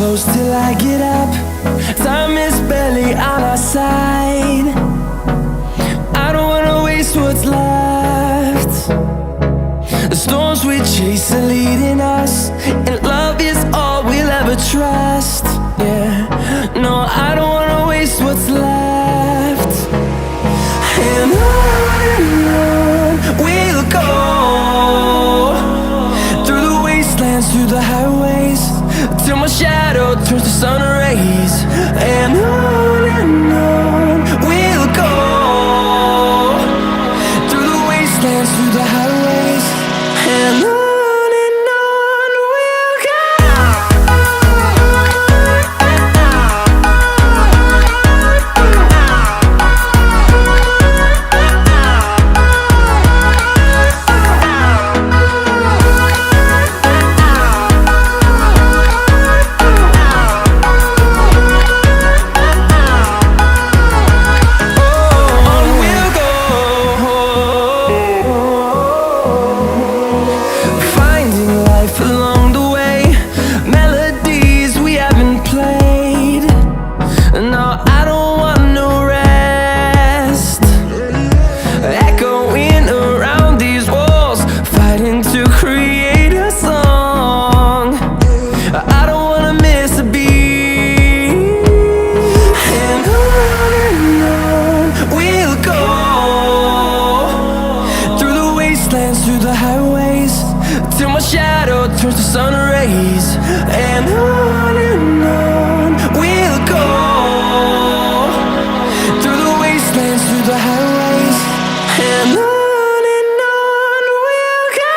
close till I get up. Time is barely on our side. I don't wanna waste what's left. The storms we chase are leading us, and love is all we'll ever trust. Yeah, no, I don't wanna waste what's left. And on we'll go, through the wastelands, through the highways, till my shadow turns to sun rays. And on we'll go, through the wastelands, through the highways, and on we'll go. Through the highways, till my shadow turns to sun rays. And on we'll go, through the wastelands, through the highways, and on we'll go.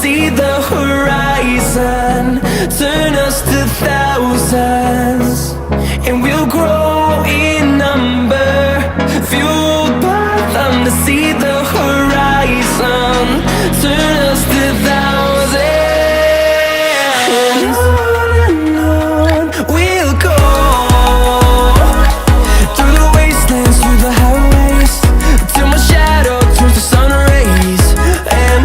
See the horizon turn us to thousands, and we'll grow in number, fueled by them. To see the horizon turn us to thousands, and on we'll go, through the wastelands, through the highways, till my shadow turns to sun rays. And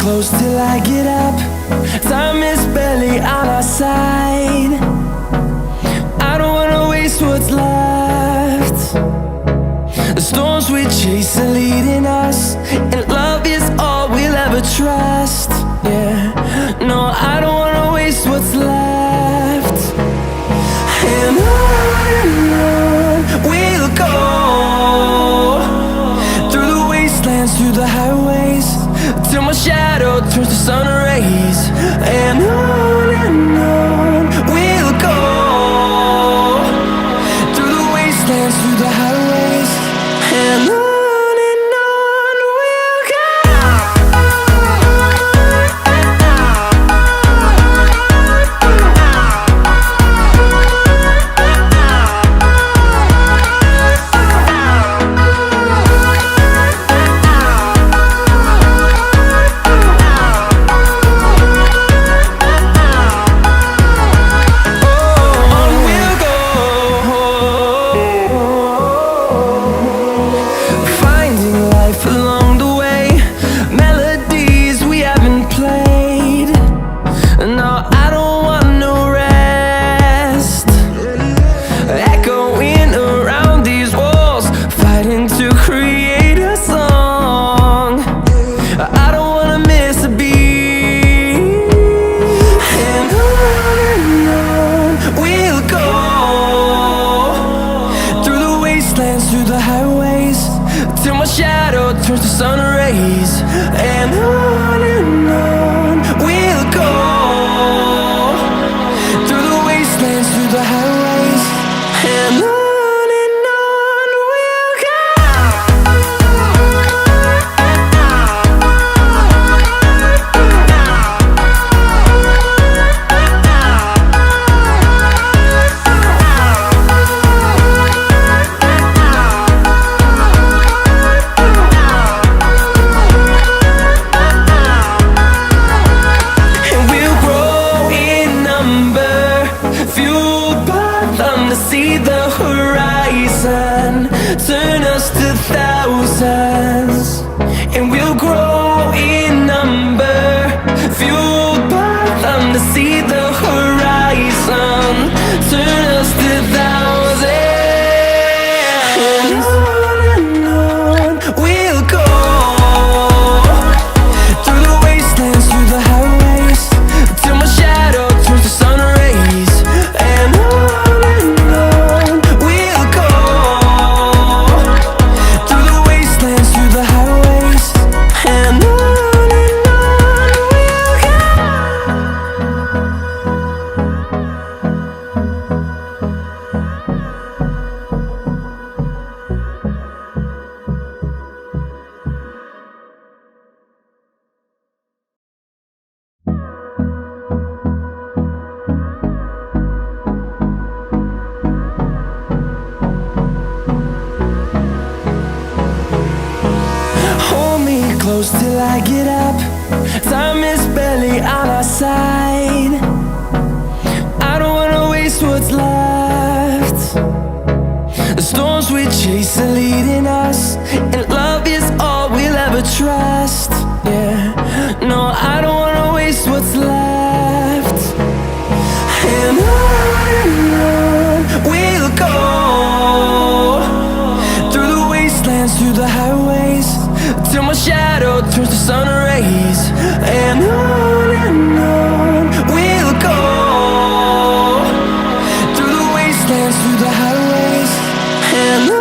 close till I get up. Time is barely on our side. I don't wanna waste what's left. The storms we chase are leading us, and love is all we'll ever trust. Yeah, no, I don't wanna waste what's left. And on we'll go, through the wastelands, through the highways, till my shadow turns to sun rays. And on we'll go, through the wastelands, through the highways, and on we'll go. the highways, till my shadow turns to sun rays. And on we'll go, through the wastelands, through the highways. And on we'll go. See the horizon, turn us to thousands, and we'll grow in number, fueled by them. To see the horizon, turn us to thousands, and on we'll go, through the wastelands, through the highways, till my shadow turns to sun rays. And close till I get up. Time is barely on our side. I don't wanna waste what's left. The storms we chase are leading us, and love is all we'll ever trust. Yeah, no, I don't wanna waste what's left. And on we'll go, through the wastelands, through the highways, till my shadow turns to sun rays. And on we'll go, through the wastelands, through the highways. And on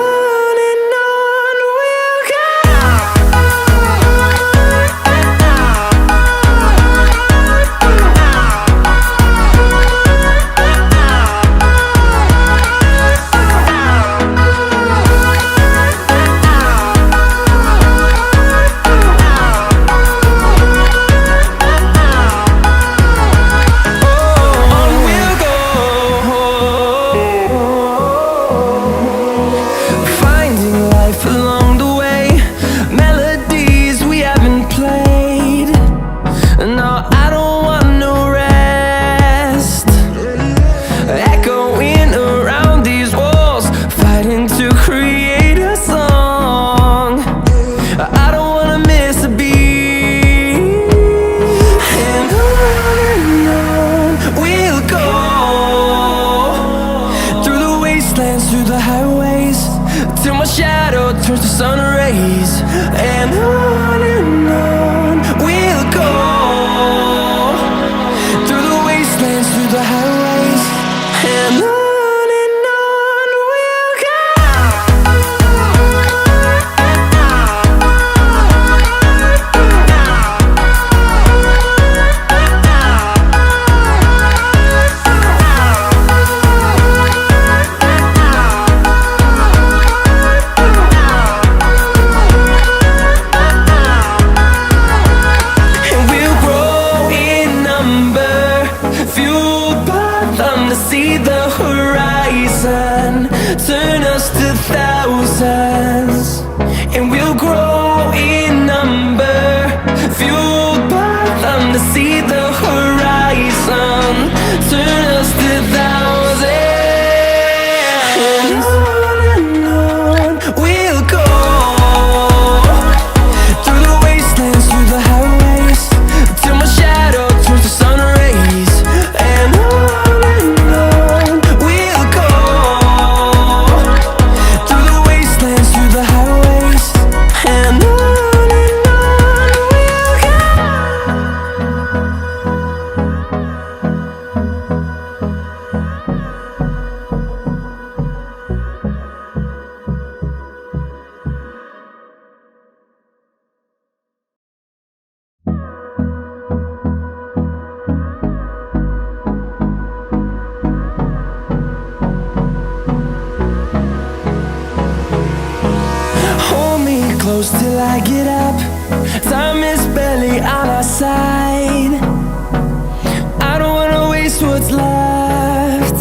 we'll go. Through the highways, till my shadow turns to sun rays. And on we'll go, through the wastelands, through the highways. And on we'll go. See the horizon, turn us to thousands, and we'll grow in number, fueled by them. To see the horizon, turn us to thousands, and on we'll go, through the wastelands, through the highways, till my shadow turns to sun rays. And we'll go, through the wastelands, through the highways. close till I get up. Time is barely on our side. I don't wanna waste what's left.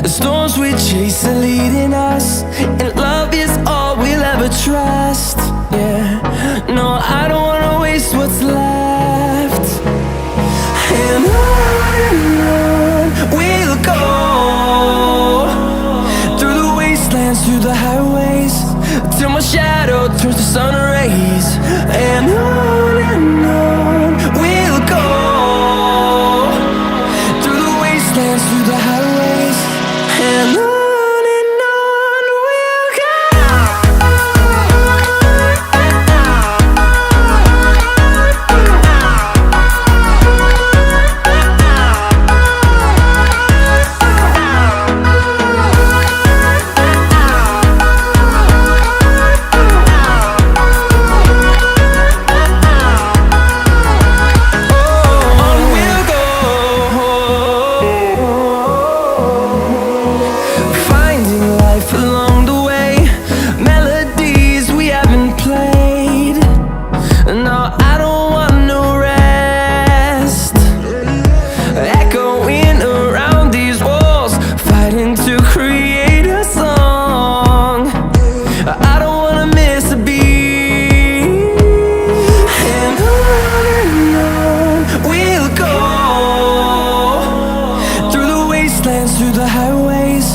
The storms we chase are leading us, and love is all we'll ever trust. Yeah, no, I don't wanna waste what's left. And on we'll go, through the wastelands, through the highways, till my shadow turns to sun rays. And on we'll go, through the wastelands, through the highways, and on. Through the highways,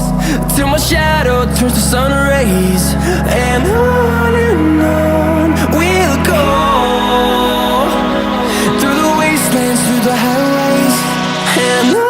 till my shadow turns to sun rays. And on we'll go, through the wastelands, through the highways, and on.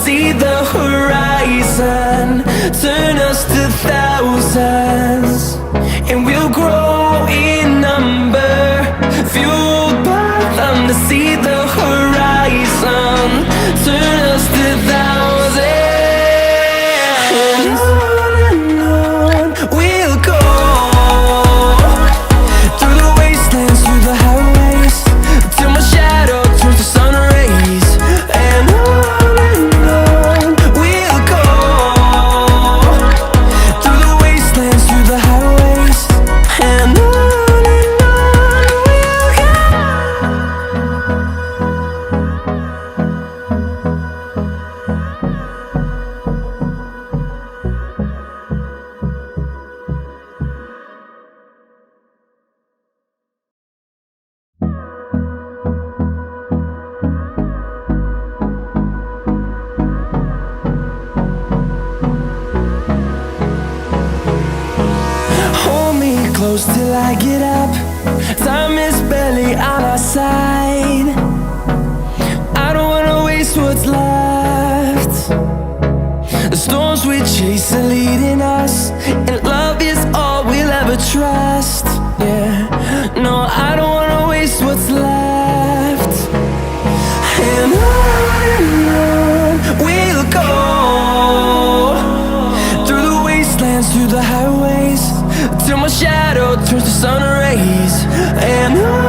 See the horizon turn us to thousands, and we'll grow in number, fueled by them to see the horizon turn us to thousands. And on we'll go, through the wastelands, through the highways, till my shadow turns to sun rays. And on close till I get up. Time is barely on our side. I don't wanna waste what's left. The storms we chase are leading us, and love is all we'll ever trust. Yeah, no, I don't wanna waste what's left. And on we'll go, through the wastelands, through the highways, till my shadow turns to sun rays. And on